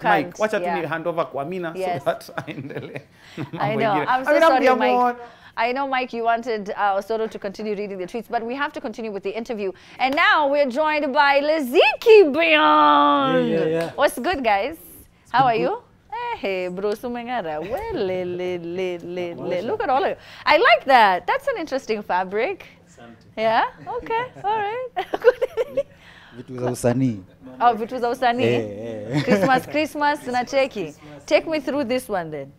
Mike, wacha tu ni hand over kwa Amina so that aendelee. I know. I'm so sorry, Mike. I know, Mike, you wanted Osoro to continue reading the tweets, but we have to continue with the interview. And now we're joined by Liziki Beyond. Yeah. What's good, guys? How are you? Hey, bro, sumengara. Well, look at all of you. I like that. That's an interesting fabric. Yeah? Okay. All right. Vitu za usanii. Oh, vitu za usanii. Christmas, tunacheki. Take me through this one then.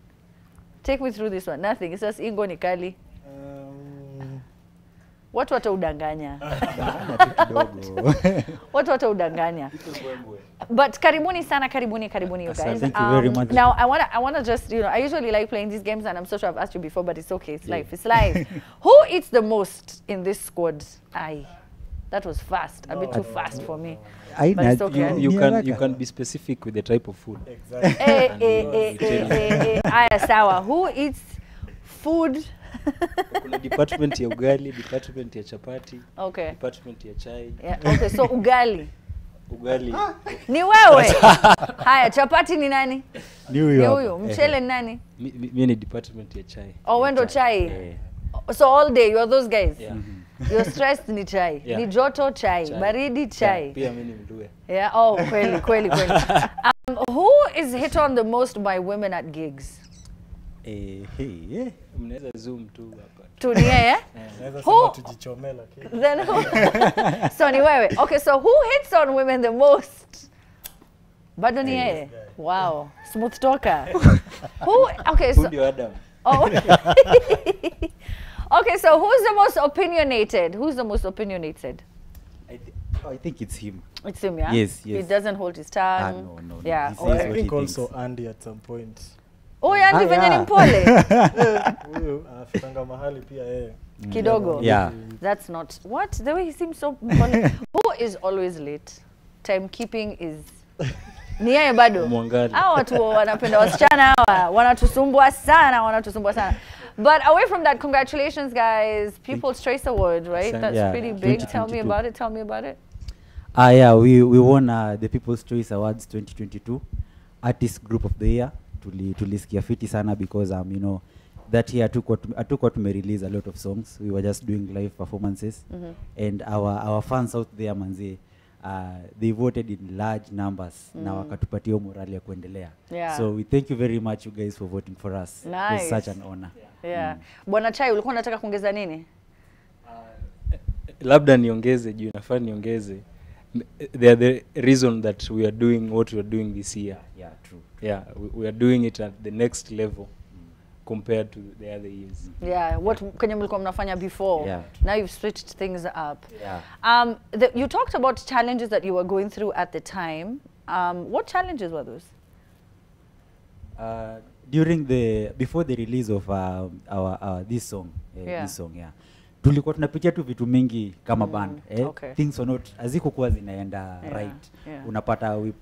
Take me through this one. Nothing. It's just Ingo ni kali. Watu wataudanganya. Watu wataudanganya. But karibuni sana, karibuni you guys. Thank you very much. Now I wanna just, you know, I usually like playing these games, and I'm so sure I've asked you before, but it's okay. It's life. It's life. Who eats the most in this squad? Aye. That was fast. A bit too fast for me. But it's okay. You can be specific with the type of food. Exactly. Aya sawa. Who eats food? Kuna department ya ugali, department ya chapati, okay. Department ya chai. Yeah. Okay, so ugali. Ugali. Ni wewe. Haya, chapati ni nani? Ni huyo. Mchele ni nani? Mimi ni department ya chai. Oh, wendo chai. So all day you are those guys. Yeah. You're stressed ni chai. Yeah. Ni joto chai. Baridi chai. Pia mimi ni mdue. Yeah. Oh, kweli. Who is hit on the most by women at gigs? Mnaweza zoom tu hapa. Tunie, eh? Who tujichomela kile. Then who? So ni wewe. Okay, so who hits on women the most? Bado ni yeye. Wow. Smooth talker. Who? Okay, so Ndio Adam. Oh. Okay, so who's the most opinionated? Who's the most opinionated? I think it's him. It's him, yeah? Yes. He doesn't hold his tongue. No. Yeah. He says Okay. what I he think thinks. also Andy at some point. Oh, Andy venye ni mpole. Huyo anafikanga mahali pia yeye. Kidogo. Yeah. That's not what the way he seems so mpole. Who is always late? Timekeeping is ni yeye bado. Mwangali. Hao watu wanapenda wasichana hawa, wanatusumbua sana. But away from that, congratulations, guys. People's Choice Award, right? That's pretty big. Tell me about it. Yeah, we won the People's Choice Awards 2022 Artist Group of the Year. Tulisikia fiti sana because you know that year hatukuwa tumerelease a lot of songs. We were just doing live performances, and our fans out there manzi, they voted in large numbers na wakatupatia morale ya kuendelea. So we thank you very much you guys for voting for us. Nice. It's such an honor. Yeah. Bwana Chai, ulikuwa unataka kuongeza nini? Labda niongeze juu nafaa niongeze. They are the reason that we are doing what we are doing this year. Yeah, true. Yeah, we are doing it at the next level compared to the other years. Yeah, what kwenye mlikuwa mnafanya before. Yeah. Now you've switched things up. Yeah. You talked about challenges that you were going through at the time. What challenges were those? Before the release of this song, tulikuwa tunapitia tu vitu mingi kama band. Okay. Things were not hazikuwa zinaenda right. Yeah. Unapata we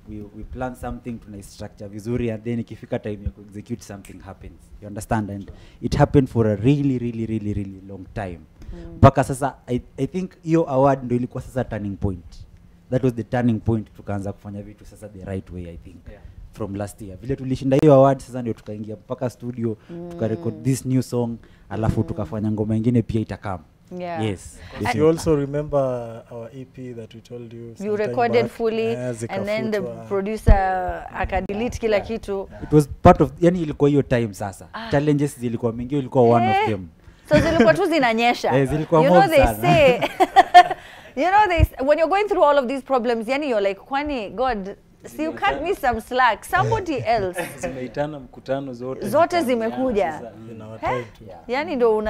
plan something, tuna structure vizuri, and then ikifika time ya execute something happens. You understand? And it happened for a really long time. Mpaka sasa I think hiyo award ndio ilikuwa sasa turning point. That was the turning point tukaanza kufanya vitu sasa the right way, I think. Yeah. From last year. Vile tulishinda hiyo award sasa ndio tukaingia mpaka studio, tukarecord this new song, alafu tukafanya ngoma nyingine pia itakam. Yeah. Yes. You also remember our EP that we told you. You recorded back. fully, and then the producer akadelete kila kitu. It was part of, yani ilikuwa hiyo time sasa. Challenges zilikuwa mingi, ilikuwa one of them. So zilikuwa tu zinanyesha. Zilikuwa you know mob they sana. say when you're going through all of these problems, yani you're like, kwani God, see, you cut me some slack. Somebody else. Zimeitana mkutano zote zimekuja. Yani ndo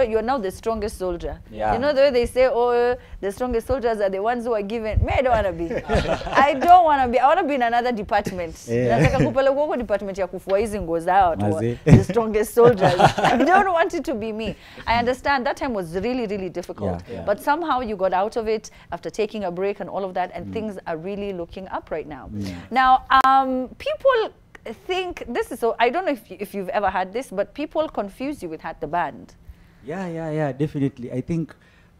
you're now the strongest soldier. Yeah. You know the way they say, oh, the strongest soldiers are the ones who are given. Me, I don't want to be. I don't want to be. I want to be in another department. Nataka kupeleka huko department ya kufua hizi nguo zao tu. The strongest soldiers. I don't want it to be me. I understand that time was really difficult. Yeah. But somehow you got out of it after taking a break and all of that, and things are really looking up right now. Now, people think this is so. I don't know if you've ever had this, but people confuse you with Hat the Band. Yeah, definitely. I think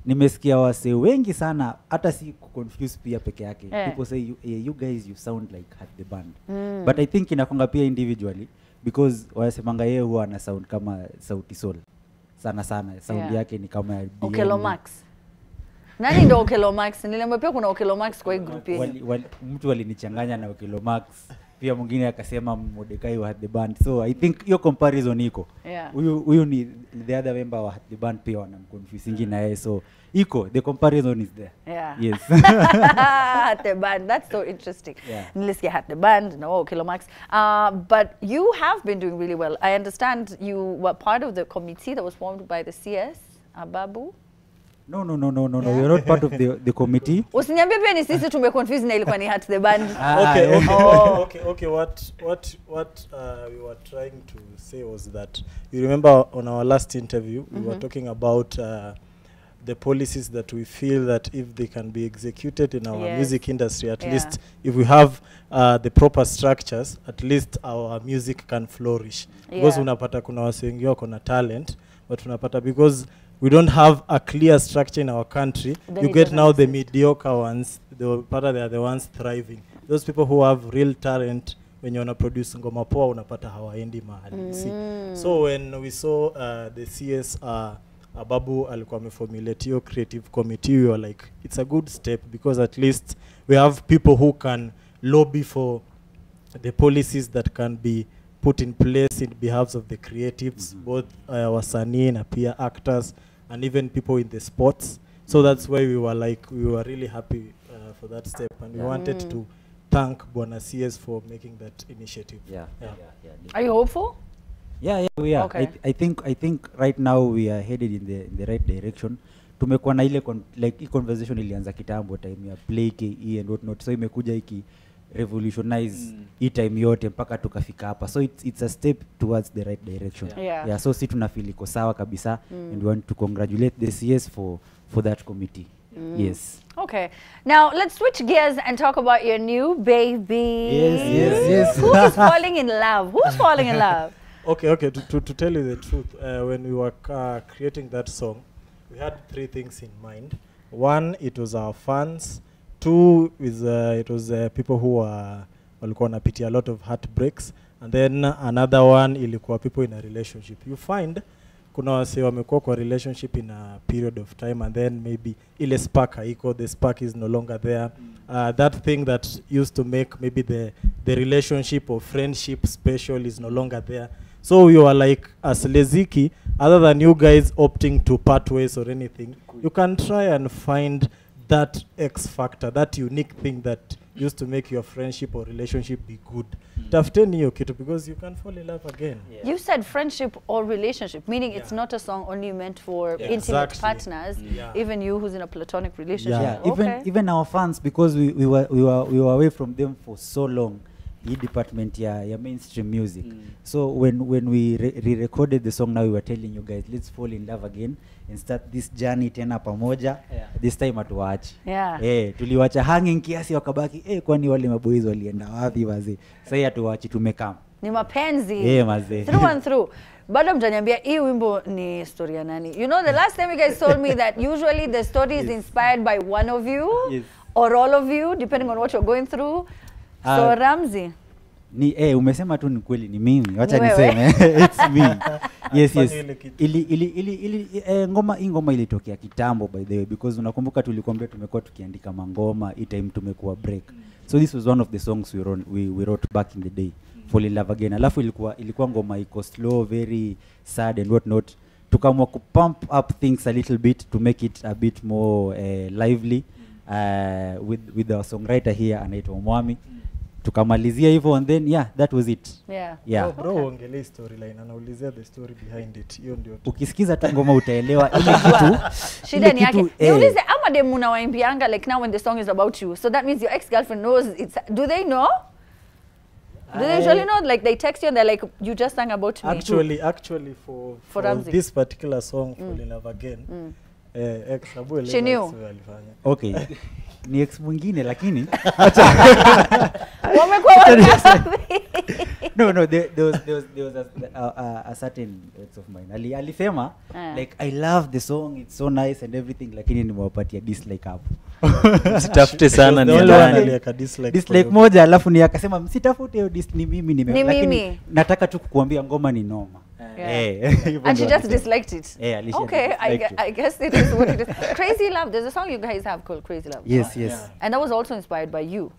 nimesikia wase wengi sana hata si confuse pia peke yake. People say you guys you sound like Hat the Band. But I think inakonga pia individually because wanasemanga yeye huwa ana sound kama Sauti Sol sana sound yake ni kama Okelo Max. Nani ndo Okelo Max? Niliambiwa pia kuna Okelo Max kwa hii group yetu. Mtu alinichanganya na Okelo Max. Pia mwingine akasema Mordekai wa Hat the Band. So I think hiyo comparison iko. Huyu ni the other member wa Hat the Band pia wanamconfusing na yeye. So iko the comparison is there. Yes. Hat the Band, that's so interesting. Nilisikia Hat the Band na Okelo Max. But you have been doing really well. I understand you were part of the committee that was formed by the CS Ababu. No. You're not part of the committee. Usiniambie pia ni sisi tumeconfuse na ilikuwa ni Hat the Band. Okay. What we were trying to say was that you remember on our last interview we were talking about the policies that we feel that if they can be executed in our music industry, at least if we have the proper structures, at least our music can flourish. Because unapata kuna wase wengi wako na talent, but unapata because we don't have a clear structure in our country, you get now the mediocre ones, they are the ones thriving. Those people who have real talent, when you wanna produce ngoma poa unapata hawaendi mahali. So when we saw the CS Ababu alikuwa ameformulate your creative committee, we were like, it's a good step because at least we have people who can lobby for the policies that can be put in place in behalf of the creatives, both wasanii na pia actors and even people in the sports. So that's why we were really happy for that step, and we wanted to thank Bwana CS for making that initiative. Are you hopeful? Yeah, we are. Okay. I think right now we are headed in the right direction. Tumekuwa na ile like conversation ilianza kitambo time ya Play KE and what not, so imekuja iki revolutionize time yote mpaka tukafika hapa. So it's a step towards the right direction. So si tunafeel iko sawa kabisa, and we want to congratulate the CS for that committee. Yes. Okay. Now let's switch gears and talk about your new baby. Yes. Who is falling in love? Who's falling in love? Okay. To tell you the truth, when we were creating that song, we had 3 things in mind. 1, it was our fans. 2 is it was people who walikuwa wanapitia a lot of heartbreaks, and then another one ilikuwa people in a relationship. You find kuna wase wamekuwa kwa relationship in a period of time, and then maybe ile spark haiko, the spark is no longer there. That thing that used to make maybe the relationship or friendship special is no longer there. So you are like, as Leziki, other than you guys opting to part ways or anything, you can try and find that X factor, that unique thing that used to make your friendship or relationship be good. Tafuteni hiyo kitu, because you can fall in love again. You said friendship or relationship, meaning it's not a song only meant for intimate partners, even you who's in a platonic relationship. Even our fans, because we were away from them for so long. The department ya mainstream music. So when we re-recorded the song, now we were telling you guys, let's fall in love again and start this journey tena pamoja. This time atuachi. Tuliwacha hanging kiasi wakabaki kwani wale maboys walienda wapi wazi. Sasa atuachi tumekam. Ni mapenzi. Maze. Through and through. Bado mtaniambia hii wimbo ni story ya nani? You know, the last time you guys told me that usually the story is inspired by one of you or all of you, depending on what you're going through. So Ramzi, ni umesema tu ni kweli, ni mimi, wacha niseme it's me. Yes. Ngoma ilitokea kitambo by the way, because unakumbuka tulikwambia tumekuwa tukiandika mangoma hii time tumekuwa break. So this was one of the songs we wrote back in the day, Fall in Love Again. Alafu ilikuwa ngoma iko slow, very sad and what not. Tukaamua ku pump up things a little bit to make it a bit more lively with our songwriter here anaitwa Mwami. Tukamalizia hivyo, and then that was it. Bro, ongelea storyline, anaulizia the story behind it. Hiyo ndio ukisikiza tu ngoma utaelewa ile kitu. Shida ni yake. Niulize ama demu na waimbianga like now when the song is about you. So that means your ex-girlfriend knows it's, do they know? Do they usually know? Like they text you and they're like, you just sang about me. Actually for this particular song, Fall in Love Again, ex-abu alifanya. Okay. Ni ex mwingine lakini wamekuwa wapi? No, there was a certain ex of mine. Alisema like I love the song, it's so nice and everything, lakini nimewapatia dislike hapo. Msitafute sana ni dislike moja, alafu ni akasema msitafute hiyo ni mimi lakini nataka tu kukuambia ngoma ni noma. And she just disliked it. Okay, I guess it is what it is. Crazy Love. There's a song you guys have called Crazy Love. Yes. And that was also inspired by you.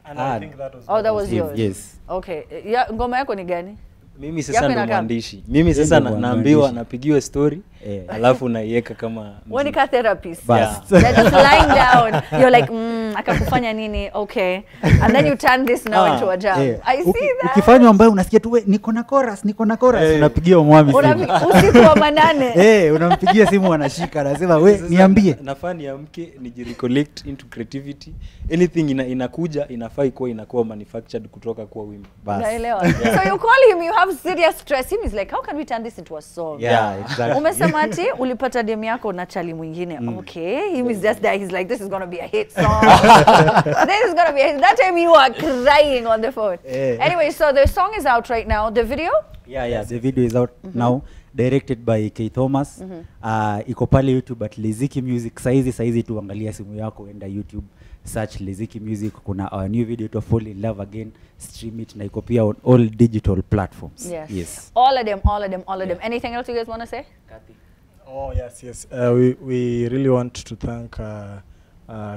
And I think that was. Oh, that was yours. Yes. Okay. Yeah, ngoma yako ni gani? Mimi sasa ndo mwandishi. Mimi sasa naambiwa napigiwa story alafu naiweka kama when ka therapist. You're just lying down. You're like akakufanya nini? Okay. And then you turn this now into a jam. I see that. Ukifanywa ambaye unasikia tu niko na chorus unapigia mwami simu. Usiku wa manane. Unampigia simu anashika anasema we niambie. Nafaa niamke nijirecollect into creativity. Anything inakuja inafaa inakuwa manufactured kutoka kwa wimbo. Naelewa. So you call him, you have serious stress. Him is like, how can we turn this into a song? Yeah, exactly. Umesema ati ulipata dem yako na chali mwingine. Okay, him is just there. He's like, this is going to be a hit song. This is going to be a hit. That time you are crying on the phone. Anyway, so the song is out right now. The video? Yeah, the video is out now. Directed by K Thomas. Iko pale YouTube at Liziki Music. Saizi tu angalia simu yako, enda YouTube, search Liziki Music. Kuna our new video to Fall in Love Again. Stream it na iko pia on all digital platforms. Yes. All of them. Anything else you guys want to say? Kathy. Oh yes. We really want to thank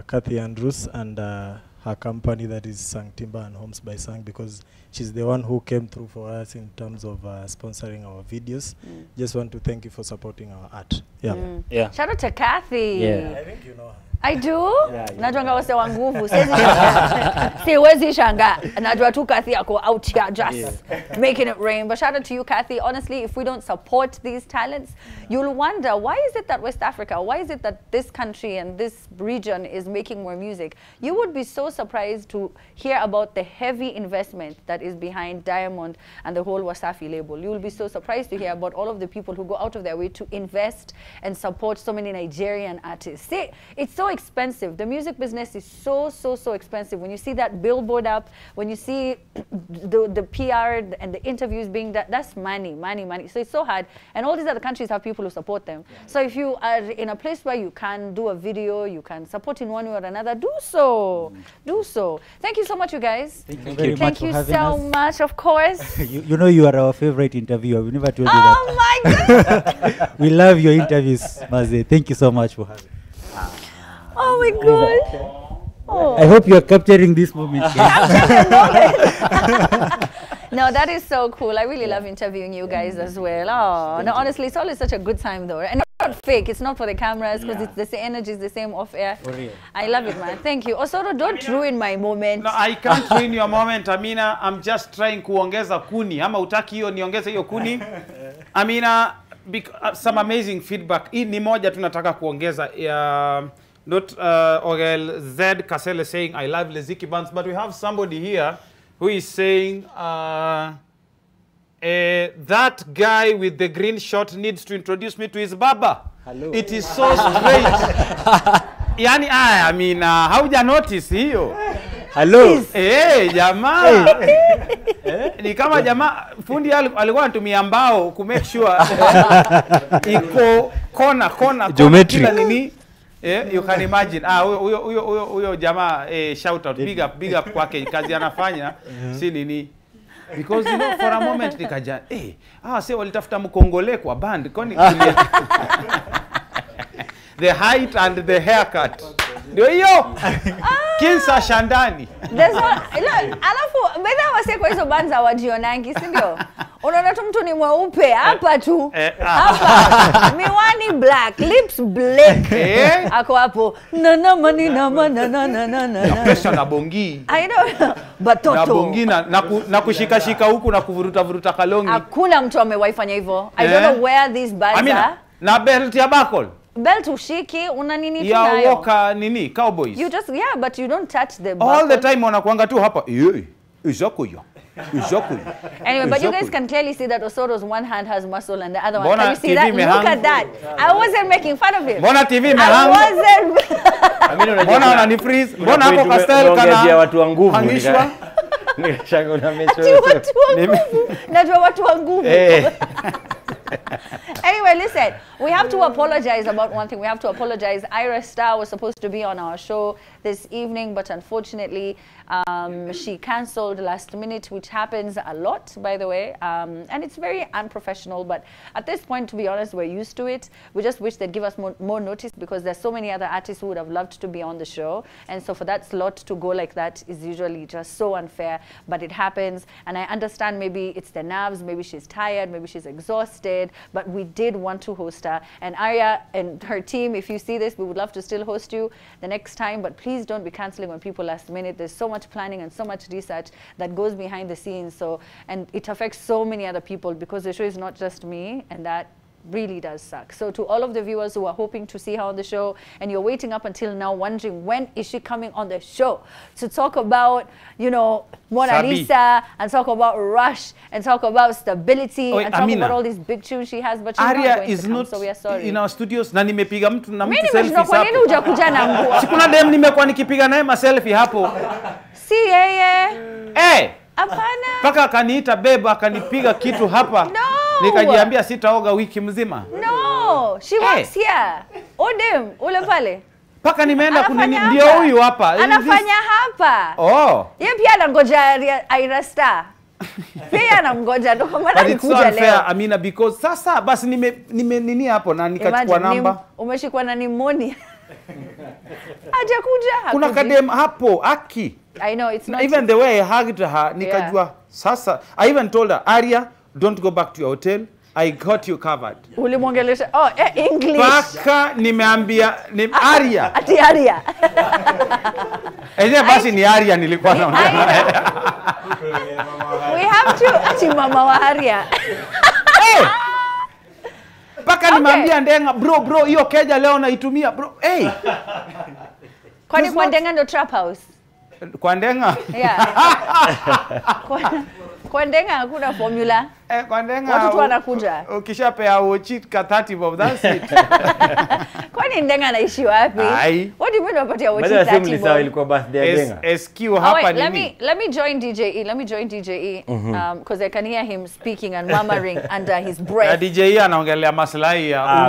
Kathy Andrews and her company that is Sang Timber and Homes by Sang, because she's the one who came through for us in terms of sponsoring our videos. Just want to thank you for supporting our art. Yeah. Shout out to Kathy. I think you know her. I do. Najua ngawase wa nguvu. Siwezi shanga. Najua tu Kathy ako out here just making it rain. But shout out to you, Kathy. Honestly, if we don't support these talents, you'll wonder, why is it that West Africa, why is it that this country and this region is making more music? You would be so surprised to hear about the heavy investment that is behind Diamond and the whole Wasafi label. You will be so surprised to hear about all of the people who go out of their way to invest and support so many Nigerian artists. See, it's so expensive. The music business is so expensive. When you see that billboard up, when you see the PR and the interviews being done, that's money. So it's so hard. And all these other countries have people who support them. So if you are in a place where you can do a video, you can support in one way or another, do so. Thank you so much, you guys. Thank you so much, of course. you know you are our favorite interviewer. We never told you that. Oh my God. We love your interviews, Maze. Thank you so much for having. Oh my God. Oh. I hope you are capturing this moment. No, that is so cool. I really love interviewing you guys as well. Oh, no, honestly, it's always such a good time though. And it's not fake. It's not for the cameras because it's the same energy, is the same off air. For real. I love it, man. Thank you. Osoro, don't ruin my moment. No, I can't ruin your moment, Amina. I'm just trying kuongeza kuni. Ama utaki hiyo niongeze hiyo kuni? Amina, some amazing feedback. Hii ni moja tunataka kuongeza. Not Ogel Z Kasele saying I love Liziki Bands, but we have somebody here who is saying that guy with the green shot needs to introduce me to his baba. Hello. It is so strange. Yani I mean hauja notice hiyo. Hello. Jamaa. Ni kama jamaa fundi alikuwa anatumia mbao ku make sure iko kona geometry nini. You can imagine. Huyo jamaa shout out, big up kwake, kazi anafanya si nini. Because you know for a moment nikaja say walitafuta mkongole kwa band kwani the height and the haircut. Ndio hiyo. Kinsa Shandani. Alafu mbona wase kwa hizo bands hawajionangi, si ndio? Unaona tu mtu ni mweupe hapa tu. Hapa miwani black, lips black. Ako hapo. Na. Pesa na bongi. I know. Batoto. Na bongi na kushika huku na kuvuruta kalongi. Hakuna mtu amewaifanya hivyo. I don't know where these bands are. Na belt ya buckle. Belt ushiki una nini tunayo? Ya walker nini cowboys. You just but you don't touch the buckle. All the time wanakuanga tu hapa. Anyway, but you guys can clearly see that Osoro's one hand has muscle and the other one. Can you see that? Look at that. I wasn't making fun of him. Mbona TV imehang? I wasn't. Mbona unani freeze? Mbona hapo Castel kana watu wa nguvu. Nikashanga na Ati watu wa nguvu. Najua watu wa nguvu. Anyway, listen, we have to apologize about one thing. We have to apologize. Ira Star was supposed to be on our show this evening, but unfortunately, she cancelled last minute, which happens a lot, by the way. And it's very unprofessional, but at this point, to be honest, we're used to it. We just wish they'd give us more notice because there's so many other artists who would have loved to be on the show. And so for that slot to go like that is usually just so unfair, but it happens. And I understand maybe it's the nerves, maybe she's tired, maybe she's exhausted, but we did want to host her. And Arya and her team, if you see this, we would love to still host you the next time, but please don't be canceling on people last minute. There's so much planning and so much research that goes behind the scenes. So, and it affects so many other people because the show is not just me, and that really does suck. So to all of the viewers who are hoping to see her on the show and you're waiting up until now wondering when is she coming on the show to talk about, you know, Mona Lisa and talk about Rush and talk about Stability and talk about all these big tunes she has, but she's Arya not going is to come, not so we are sorry. in our studios na nimepiga mtu na Mimi mtu selfie nimeshindwa kwa nini hapo. hujakuja na nguo? Sikuna dem nimekuwa nikipiga naye ma selfie hapo. Si yeye. Hapana. Paka akaniita beba akanipiga kitu hapa. No. Nikajiambia sitaoga wiki mzima. No, she works here. Odem, ule pale. Paka nimeenda Anafanya ndio hapa. huyu hapa. Anafanya hapa. Oh. Yeye pia anangoja Ira Star. Pia anamgoja ndo kwa maana But it's so nikuja unfair, leo. Amina, because sasa basi nime nini hapo na nikachukua Imagine, namba. Umeshikwa na pneumonia. Hajakuja. Kuna kadem hapo aki. I know it's not. Even the way I hugged her, nikajua sasa. I even told her, Arya, don't go back to your hotel. I got you covered. Ulimwongelesha. Oh, English. Paka nimeambia ni Arya. Ati Arya. Eze basi ni Arya nilikuwa naongea naye. We have to ati mama wa Arya. Hey! Paka nimeambia Ndenga, bro, hiyo keja leo naitumia, bro. Hey! Kwani kwa Ndenga ndo trap house? Kwa Ndenga? Yeah. Kwa Ndenga hakuna formula. Kwa Ndenga. Watu tu wanakuja. Ukishapea uchi ka 30 bob, that's it. Kwani Ndenga anaishi wapi? What do you mean unapatia uchi 30 bob? Ilikuwa birthday ya Ndenga. SQ hapa nini? nini? Let me join DJE. Let me join DJE because I can hear him speaking and murmuring under his breath. DJE anaongelea maslahi ya